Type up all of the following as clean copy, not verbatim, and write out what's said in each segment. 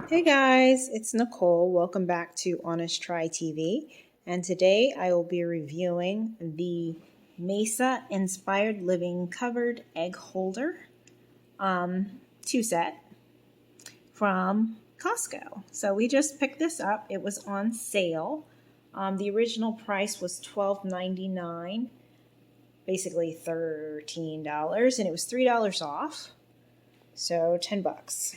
Hey guys, it's Nicole. Welcome back to Honest Try TV. And today I will be reviewing the Mesa Inspired Living Covered Egg Holder 2-set from Costco. So we just picked this up. It was on sale. The original price was $12.99, basically $13, and it was $3 off. So 10 bucks.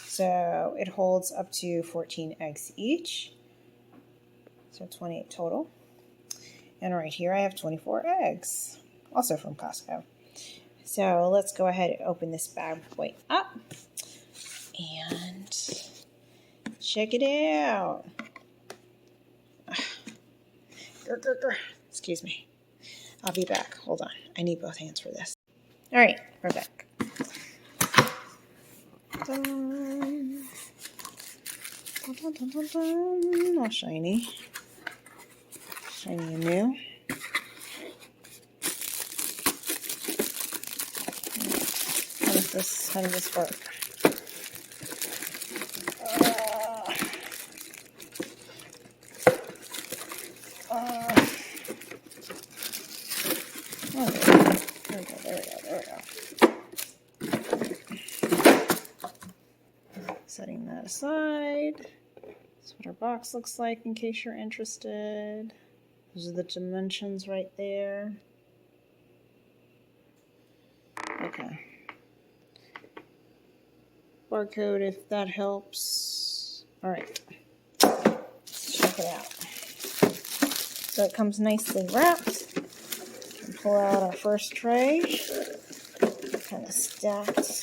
So it holds up to 14 eggs each, so 28 total. And right here I have 24 eggs, also from Costco. So let's go ahead and open this bad boy up and check it out. Excuse me. I'll be back. Hold on. I need both hands for this. All right, we're back. All shiny. Shiny and new. How does this work? There we go. Setting that aside. That's what our box looks like in case you're interested. Those are the dimensions right there. Okay. Barcode if that helps. Alright. Let's check it out. So it comes nicely wrapped. We can pull out our first tray. Kind of stacked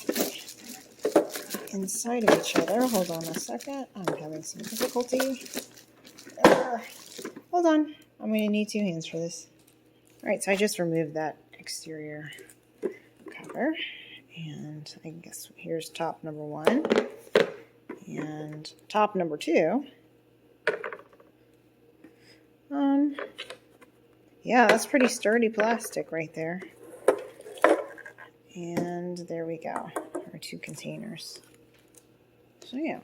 inside of each other. Hold on a second. I'm having some difficulty. Hold on. I'm going to need two hands for this. Alright, so I just removed that exterior cover. And I guess here's top number 1. And top number 2. Yeah, that's pretty sturdy plastic right there. And there we go. Our 2 containers. So yeah.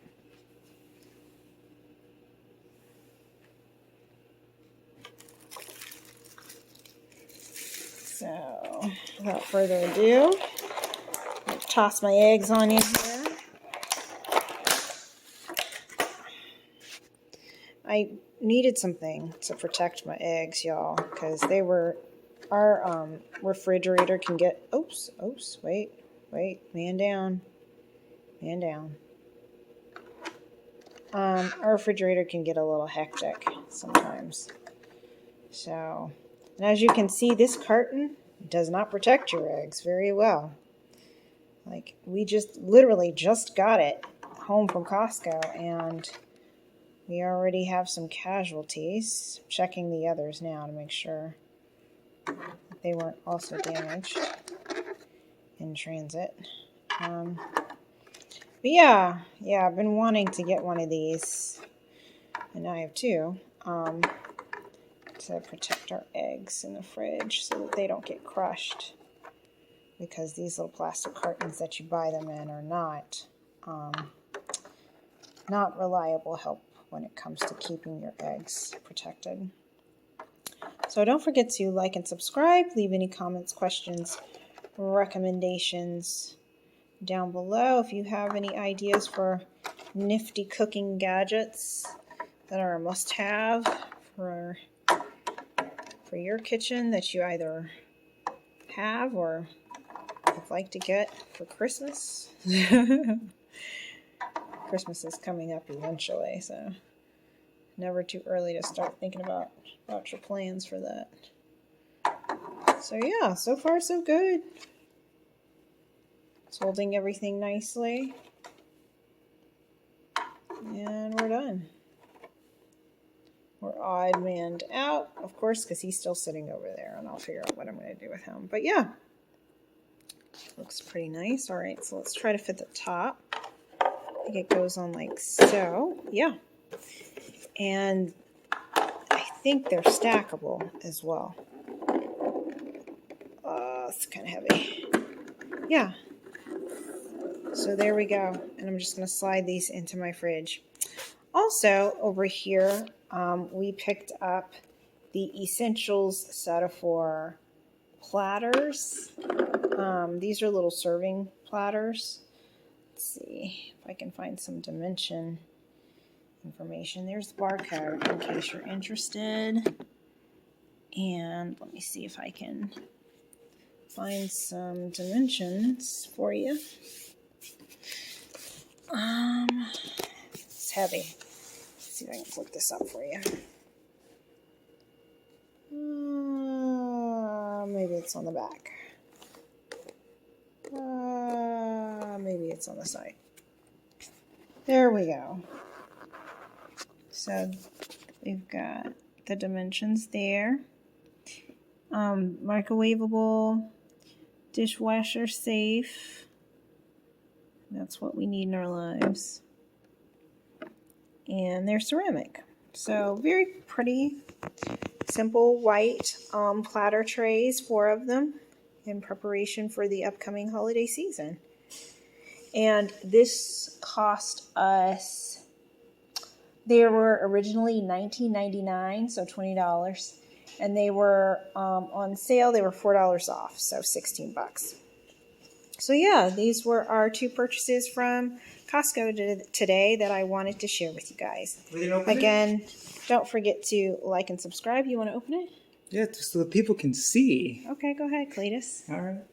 So without further ado, I'll toss my eggs on you here. I needed something to protect my eggs, y'all, because they were, our refrigerator can get, oops, wait, man down. Our refrigerator can get a little hectic sometimes. So, and as you can see, this carton does not protect your eggs very well. Like, we literally just got it home from Costco, and we already have some casualties. Checking the others now to make sure that they weren't also damaged in transit. But yeah, I've been wanting to get one of these, and now I have 2, to protect our eggs in the fridge so that they don't get crushed, because these little plastic cartons that you buy them in are not reliable help when it comes to keeping your eggs protected. So don't forget to like and subscribe, leave any comments, questions, recommendations down below. If you have any ideas for nifty cooking gadgets that are a must-have for your kitchen that you either have or would like to get for Christmas. Christmas is coming up eventually, so never too early to start thinking about your plans for that. So yeah, so far so good. It's holding everything nicely. And we're done. We're odd manned out, of course, because he's still sitting over there, and I'll figure out what I'm going to do with him. But yeah, looks pretty nice. All right, so let's try to fit the top. I think it goes on like so. Yeah. And I think they're stackable as well. It's kind of heavy. Yeah. So So there we go. And I'm just going to slide these into my fridge. Also, over here, we picked up the Essentials set of 4 platters. These are little serving platters. Let's see if I can find some dimension information. There's the barcode in case you're interested. And let me see if I can find some dimensions for you. It's heavy. Let's see if I can flip this up for you. Maybe it's on the back. Maybe it's on the side. There we go. So we've got the dimensions there. Microwavable, dishwasher safe. That's what we need in our lives. And they're ceramic. So very pretty, simple white platter trays, 4 of them, in preparation for the upcoming holiday season. And this cost us, they were originally $19.99, so $20. And they were on sale, they were $4 off, so 16 bucks. So yeah, these were our 2 purchases from Costco today that I wanted to share with you guys. Again, don't forget to like and subscribe. You want to open it? Yeah, just so the people can see. Okay, go ahead, Cletus. All right.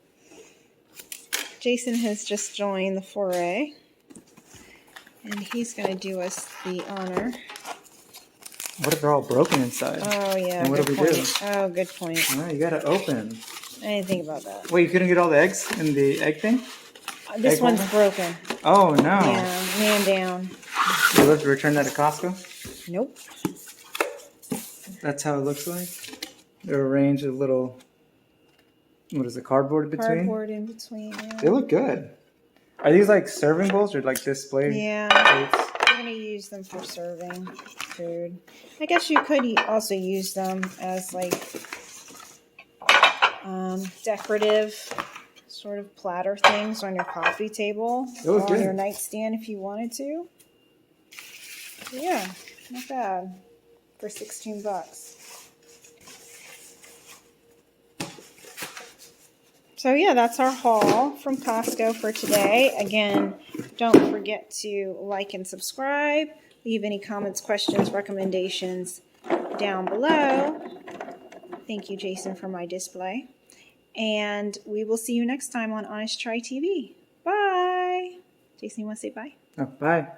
Jason has just joined the foray, and he's going to do us the honor. What if they're all broken inside? Oh, yeah. And what do we do? Oh, good point. All right, you got to open. I didn't think about that. Wait, you couldn't get all the eggs in the egg thing? This egg one's holder? broken. Oh, no. Yeah, man down. You have to return that to Costco? Nope. That's how it looks like? They're arranged with a little, what is it, cardboard in between? Cardboard in between, yeah. They look good. Are these like serving bowls or like display Yeah. plates? I'm going to use them for serving food. I guess you could also use them as like decorative sort of platter things on your coffee table or on your nightstand if you wanted to. Yeah, not bad for 16 bucks. So yeah, that's our haul from Costco for today. Again, don't forget to like and subscribe. Leave any comments, questions, recommendations down below. Thank you, Jason, for my display. And we will see you next time on Honest Try TV. Bye. Jason, you want to say bye? Oh, bye.